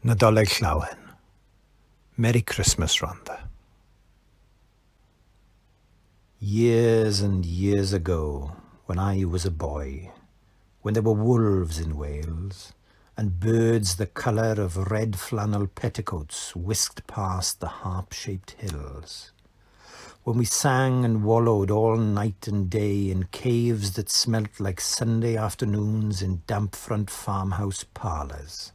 Nadolig Llawen. Merry Christmas, Rhondda. Years and years ago, when I was a boy, when there were wolves in Wales, and birds the colour of red flannel petticoats whisked past the harp-shaped hills, when we sang and wallowed all night and day in caves that smelt like Sunday afternoons in damp front farmhouse parlours,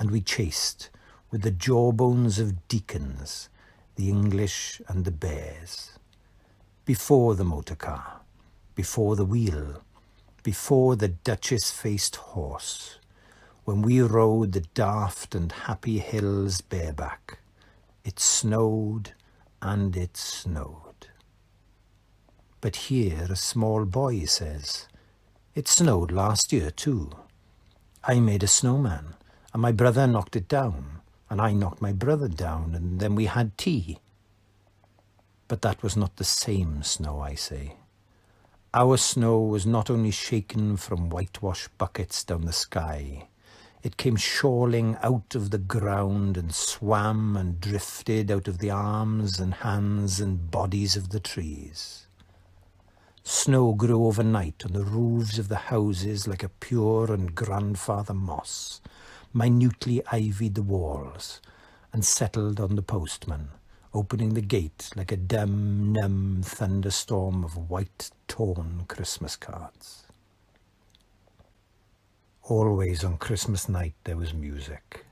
and we chased, with the jawbones of deacons, the English and the bears. Before the motor car, before the wheel, before the duchess-faced horse, when we rode the daft and happy hills bareback, it snowed and it snowed. But here a small boy says, "It snowed last year too. I made a snowman, and my brother knocked it down, and I knocked my brother down, and then we had tea." But that was not the same snow, I say. Our snow was not only shaken from whitewash buckets down the sky, it came shawling out of the ground and swam and drifted out of the arms and hands and bodies of the trees. Snow grew overnight on the roofs of the houses like a pure and grandfather moss, minutely ivied the walls, and settled on the postman, opening the gate like a dumb, numb thunderstorm of white, torn Christmas cards. Always on Christmas night there was music.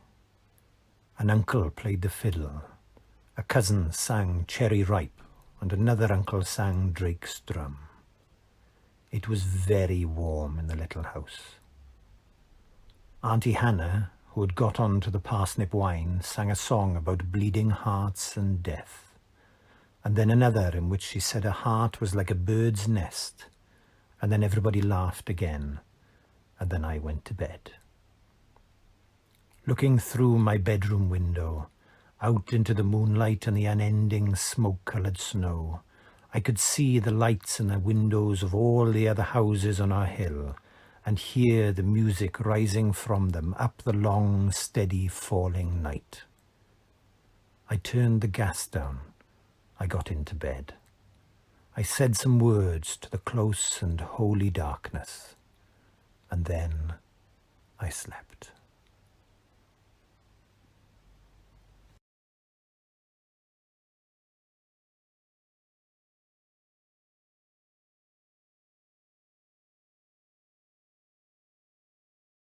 An uncle played the fiddle, a cousin sang Cherry Ripe, and another uncle sang Drake's Drum. It was very warm in the little house. Auntie Hannah, who had got on to the parsnip wine, sang a song about bleeding hearts and death, and then another in which she said a heart was like a bird's nest, and then everybody laughed again, and then I went to bed. Looking through my bedroom window, out into the moonlight and the unending smoke-coloured snow, I could see the lights in the windows of all the other houses on our hill, and hear the music rising from them up the long, steady falling night. I turned the gas down. I got into bed. I said some words to the close and holy darkness, and then I slept.